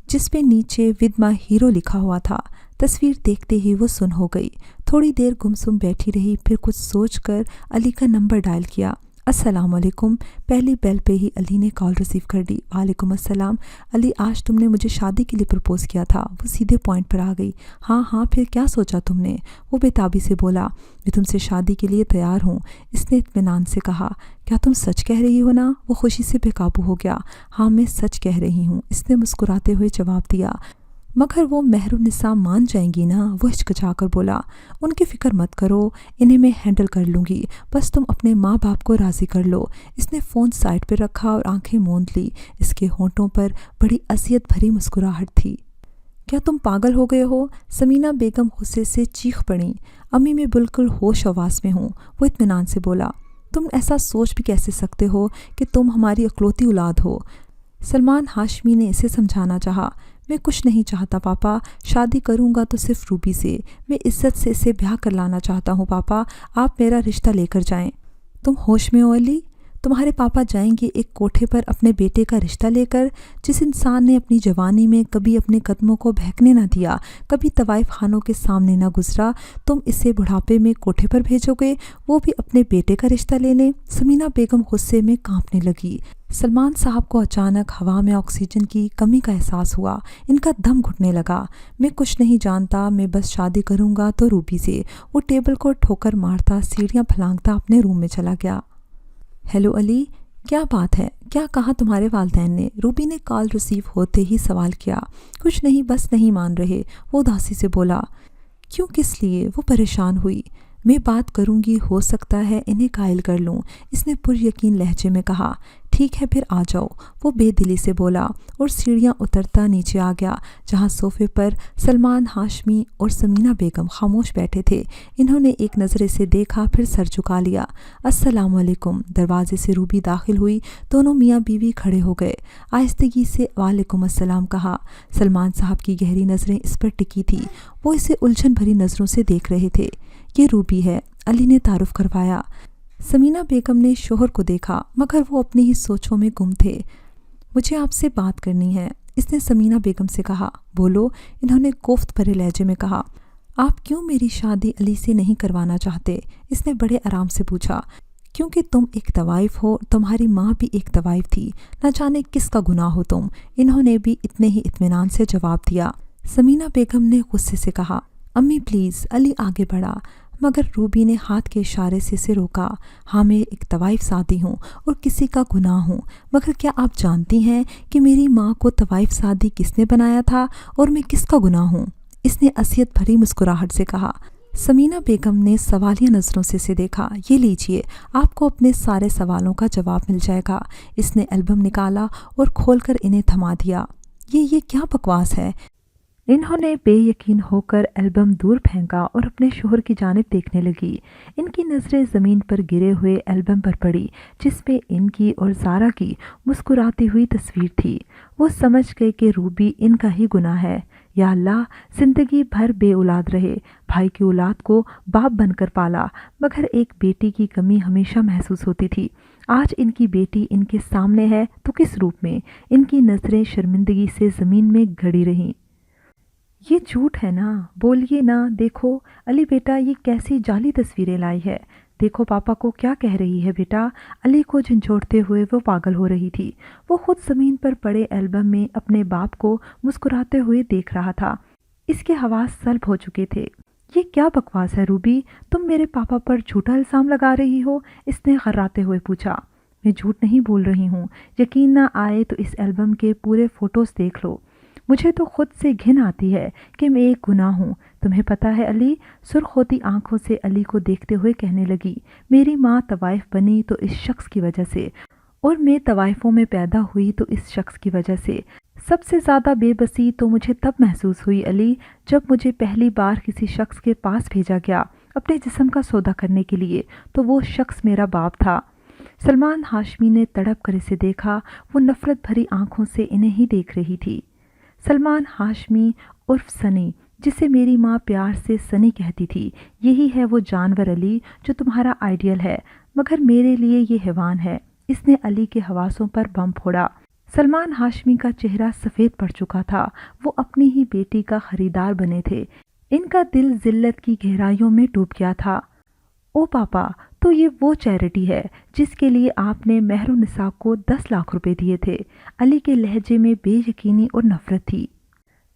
Speaker 1: जिस पे नीचे विद माय हीरो लिखा हुआ था। तस्वीर देखते ही वो सुन हो गई। थोड़ी देर गुमसुम बैठी रही, फिर कुछ सोचकर अली का नंबर डायल किया। अस्सलाम वालेकुम। पहली बेल पे ही अली ने कॉल रिसीव कर ली। वालेकुम अस्सलाम। अली, आज तुमने मुझे शादी के लिए प्रपोज़ किया था। वो सीधे पॉइंट पर आ गई। हाँ, फिर क्या सोचा तुमने? वो बेताबी से बोला, मैं तुमसे शादी के लिए तैयार हूँ। इसने इत्मीनान से कहा, क्या तुम सच कह रही हो ना? वो खुशी से बेकाबू हो गया। हाँ, मैं सच कह रही हूँ, इसने मुस्कुराते हुए जवाब दिया। मगर वो महरुनिसा मान जाएंगी ना? वो हिचकिचाकर बोला। उनकी फ़िक्र मत करो, इन्हें मैं हैंडल कर लूँगी, बस तुम अपने माँ बाप को राज़ी कर लो। इसने फ़ोन साइड पर रखा और आंखें मूंद ली। इसके होंठों पर बड़ी असियत भरी मुस्कुराहट थी। क्या तुम पागल हो गए हो? समीना बेगम गुस्से से चीख पड़ी। अम्मी, मैं बिल्कुल होश हवास में हूँ, वो इत्मीनान से बोला। तुम ऐसा सोच भी कैसे सकते हो कि तुम हमारी अकलौती औलाद हो? सलमान हाशमी ने इसे समझाना चाहा। मैं कुछ नहीं चाहता पापा, शादी करूंगा तो सिर्फ रूबी से। मैं इज्जत से इसे ब्याह कर लाना चाहता हूँ पापा, आप मेरा रिश्ता लेकर जाएं। तुम होश में हो अली? तुम्हारे पापा जाएंगे एक कोठे पर अपने बेटे का रिश्ता लेकर? जिस इंसान ने अपनी जवानी में कभी अपने कदमों को बहकने ना दिया, कभी तवाइफ खानों के सामने ना गुजरा, तुम इसे बुढ़ापे में कोठे पर भेजोगे, वो भी अपने बेटे का रिश्ता लेने? समीना बेगम गुस्से में कांपने लगी। सलमान साहब को अचानक हवा में ऑक्सीजन की कमी का एहसास हुआ। इनका दम घुटने लगा। मैं कुछ नहीं जानता, मैं बस शादी करूंगा तो रूबी से। वो टेबल को ठोकर मारता सीढ़ियां फलांगता अपने रूम में चला गया। हेलो अली, क्या बात है? क्या कहा तुम्हारे वालिदैन ने? रूबी ने कॉल रिसीव होते ही सवाल किया। कुछ नहीं, बस नहीं मान रहे, वो उदासी से बोला। क्यों, किस लिए? वो परेशान हुई। मैं बात करूंगी, हो सकता है इन्हें कायल कर लूं, इसने पुरयकीन लहजे में कहा। ठीक है, फिर आ जाओ, वो बेदिली से बोला और सीढ़ियां उतरता नीचे आ गया, जहां सोफे पर सलमान हाशमी और समीना बेगम खामोश बैठे थे। इन्होंने एक नज़र से देखा, फिर सर झुका लिया। अस्सलाम वालेकुम। दरवाजे से रूबी दाखिल हुई। दोनों मियाँ बीवी खड़े हो गए। आहिस्तगी से वालेकुम अस्सलाम कहा। सलमान साहब की गहरी नज़रें इस पर टिकी थी। वो इसे उलझन भरी नज़रों से देख रहे थे। ये रूबी है, अली ने तारुफ करवाया। समीना बेगम ने शोहर को देखा, मगर वो अपनी ही सोचों में गुम थे। मुझे आपसे बात करनी है, इसने समीना बेगम से कहा। बोलो, इन्होंने कोफ्त भरे लहजे में कहा। आप क्यों मेरी शादी अली से नहीं करवाना चाहते? इसने बड़े आराम से पूछा। क्योंकि तुम एक तवाइफ हो, तुम्हारी माँ भी एक तवाइफ थी, न जाने किसका गुनाह हो तुम। इन्होंने भी इतने ही इत्मीनान से जवाब दिया। समीना बेगम ने गुस्से से कहा। अम्मी प्लीज़। अली आगे बढ़ा, मगर रूबी ने हाथ के इशारे से इसे रोका। हाँ, मैं एक तवाइफ सादी हूँ और किसी का गुनाह हूँ, मगर क्या आप जानती हैं कि मेरी माँ को तवाइफ सादी किसने बनाया था और मैं किसका गुनाह हूँ? इसने असियत भरी मुस्कुराहट से कहा। समीना बेगम ने सवालिया नज़रों से इसे देखा। ये लीजिए, आपको अपने सारे सवालों का जवाब मिल जाएगा। इसने एल्बम निकाला और खोलकर इन्हें थमा दिया। ये क्या बकवास है? इन्होंने बेयकीन होकर एल्बम दूर फेंका और अपने शोहर की जानिब देखने लगी। इनकी नज़रें ज़मीन पर गिरे हुए एल्बम पर पड़ी, जिस पे इनकी और ज़ारा की मुस्कुराती हुई तस्वीर थी। वो समझ गए कि रूबी इनका ही गुनाह है। या अल्लाह, ज़िंदगी भर बेऔलाद रहे। भाई की औलाद को बाप बनकर पाला, मगर एक बेटी की कमी हमेशा महसूस होती थी। आज इनकी बेटी इनके सामने है तो किस रूप में? इनकी नज़रें शर्मिंदगी से ज़मीन में गड़ी रहीं। ये झूठ है ना? बोलिए ना। देखो अली बेटा, ये कैसी जाली तस्वीरें लाई है। देखो पापा को क्या कह रही है बेटा। अली को झंझोड़ते हुए वो पागल हो रही थी। वो खुद ज़मीन पर पड़े एल्बम में अपने बाप को मुस्कुराते हुए देख रहा था। इसके हवास सल्ब हो चुके थे। ये क्या बकवास है रूबी, तुम मेरे पापा पर झूठा इल्ज़ाम लगा रही हो? इसने खर्राते हुए पूछा। मैं झूठ नहीं बोल रही हूँ, यकीन ना आए तो इस एल्बम के पूरे फ़ोटोज़ देख लो। मुझे तो खुद से घिन आती है कि मैं एक गुनाह हूँ। तुम्हें पता है अली, सुर्ख होती आंखों से अली को देखते हुए कहने लगी, मेरी माँ तवाइफ बनी तो इस शख्स की वजह से, और मैं तवाइफों में पैदा हुई तो इस शख्स की वजह से। सबसे ज़्यादा बेबसी तो मुझे तब महसूस हुई अली, जब मुझे पहली बार किसी शख्स के पास भेजा गया। अपने जिस्म का सौदा करने के लिए, तो वो शख्स मेरा बाप था। सलमान हाशमी ने तड़प कर इसे देखा। वो नफरत भरी आंखों से इन्हें ही देख रही थी। सलमान हाशमी उर्फ सनी, जिसे मेरी माँ प्यार से सनी कहती थी, यही है वो जानवर अली जो तुम्हारा आइडियल है, मगर मेरे लिए ये हैवान है। इसने अली के हवासों पर बम फोड़ा। सलमान हाशमी का चेहरा सफ़ेद पड़ चुका था। वो अपनी ही बेटी का खरीदार बने थे। इनका दिल जिल्लत की गहराइयों में डूब गया था। ओ पापा, तो ये वो चैरिटी है जिसके लिए आपने मेहरुन्निसा को 10 लाख रुपए दिए थे। अली के लहजे में बेयकीनी और नफरत थी।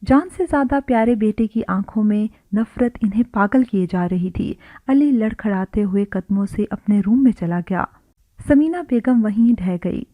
Speaker 1: जान से ज्यादा प्यारे बेटे की आंखों में नफरत इन्हें पागल किए जा रही थी। अली लड़खड़ाते हुए कदमों से अपने रूम में चला गया। समीना बेगम वहीं ढह गई।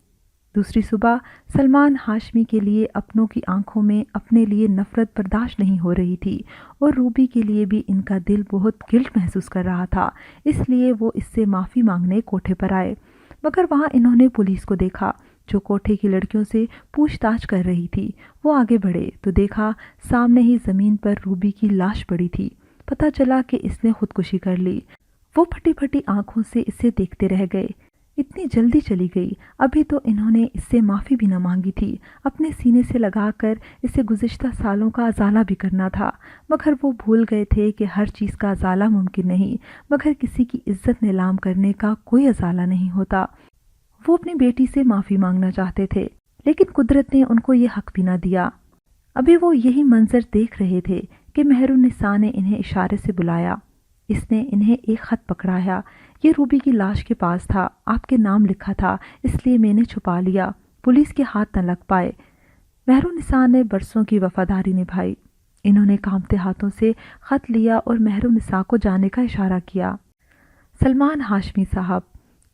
Speaker 1: दूसरी सुबह सलमान हाशमी के लिए अपनों की आंखों में अपने लिए नफरत बर्दाश्त नहीं हो रही थी, और रूबी के लिए भी इनका दिल बहुत गिल्ट महसूस कर रहा था। इसलिए वो इससे माफ़ी मांगने कोठे पर आए, मगर वहाँ इन्होंने पुलिस को देखा जो कोठे की लड़कियों से पूछताछ कर रही थी। वो आगे बढ़े तो देखा सामने ही ज़मीन पर रूबी की लाश पड़ी थी। पता चला कि इसने खुदकुशी कर ली। वो फटी फटी आंखों से इसे देखते रह गए। इतनी जल्दी चली गई, अभी तो इन्होंने इससे माफ़ी भी न मांगी थी। अपने सीने से लगाकर इसे गुज़िश्ता सालों का अजाला भी करना था, मगर वो भूल गए थे कि हर चीज़ का अजाला मुमकिन नहीं, मगर किसी की इज्जत नीलाम करने का कोई अजाला नहीं होता। वो अपनी बेटी से माफ़ी मांगना चाहते थे, लेकिन कुदरत ने उनको ये हक भी न दिया। अभी वो यही मंजर देख रहे थे कि मेहरुन्निसा ने इन्हें इशारे से बुलाया। इसने इन्हें एक खत पकड़ाया। ये रूबी की लाश के पास था, आपके नाम लिखा था, इसलिए मैंने छुपा लिया, पुलिस के हाथ न लग पाए। मेहरुन्निसा ने बरसों की वफादारी निभाई। इन्होंने कांपते हाथों से खत लिया और मेहरुन्निसा को जाने का इशारा किया। सलमान हाशमी साहब,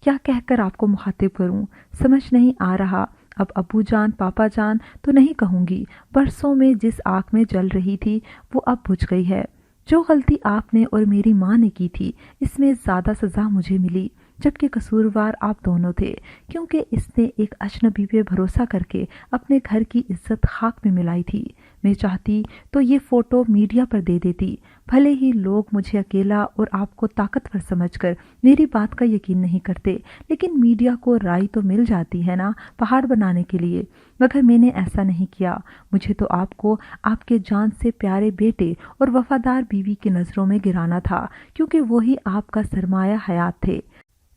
Speaker 1: क्या कहकर आपको मुखातिब करूं, समझ नहीं आ रहा। अब अब्बू जान, पापा जान तो नहीं कहूंगी। बरसों में जिस आग में जल रही थी वो अब बुझ गई है। जो गलती आपने और मेरी माँ ने की थी, इसमें ज़्यादा सज़ा मुझे मिली, जबकि कसूरवार आप दोनों थे, क्योंकि इसने एक अजनबी पे भरोसा करके अपने घर की इज्जत खाक में मिलाई थी। मैं चाहती तो ये फ़ोटो मीडिया पर दे देती, भले ही लोग मुझे अकेला और आपको ताकतवर समझकर मेरी बात का यकीन नहीं करते, लेकिन मीडिया को राय तो मिल जाती है ना पहाड़ बनाने के लिए। मगर मैंने ऐसा नहीं किया। मुझे तो आपको आपके जान से प्यारे बेटे और वफादार बीवी की नज़रों में गिराना था, क्योंकि वही आपका सरमाया हयात थे।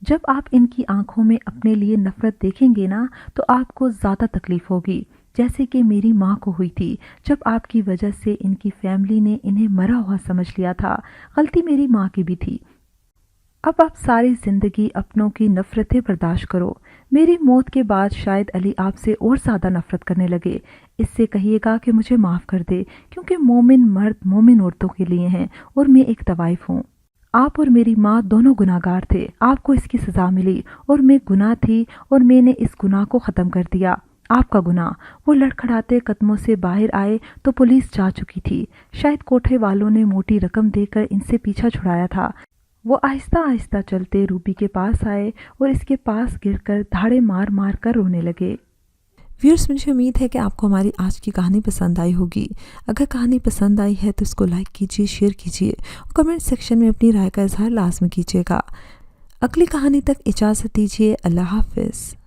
Speaker 1: जब आप इनकी आंखों में अपने लिए नफरत देखेंगे ना, तो आपको ज़्यादा तकलीफ होगी, जैसे कि मेरी माँ को हुई थी, जब आपकी वजह से इनकी फैमिली ने इन्हें मरा हुआ समझ लिया था। गलती मेरी माँ की भी थी। अब आप सारी ज़िंदगी अपनों की नफ़रतें बर्दाश्त करो। मेरी मौत के बाद शायद अली आपसे और ज़्यादा नफ़रत करने लगे। इससे कहिएगा कि मुझे माफ़ कर दे, क्योंकि मोमिन मर्द मोमिन औरतों के लिए हैं और मैं एक तवाइफ हूँ। आप और मेरी माँ दोनों गुनाहगार थे। आपको इसकी सज़ा मिली और मैं गुनाह थी, और मैंने इस गुनाह को ख़त्म कर दिया। आपका गुनाह। वो लड़खड़ाते कदमों से बाहर आए तो पुलिस जा चुकी थी। शायद कोठे वालों ने मोटी रकम देकर इनसे पीछा छुड़ाया था। वो आहिस्ता आहिस्ता चलते रूबी के पास आए और इसके पास गिरकर धाड़े मार मार कर रोने लगे।
Speaker 2: व्यूअर्स, मुझे उम्मीद है कि आपको हमारी आज की कहानी पसंद आई होगी। अगर कहानी पसंद आई है तो इसको लाइक कीजिए, शेयर कीजिए और कमेंट सेक्शन में अपनी राय का इजहार लाजमी कीजिएगा। अगली कहानी तक इजाज़त दीजिए। अल्लाह हाफ़िज़।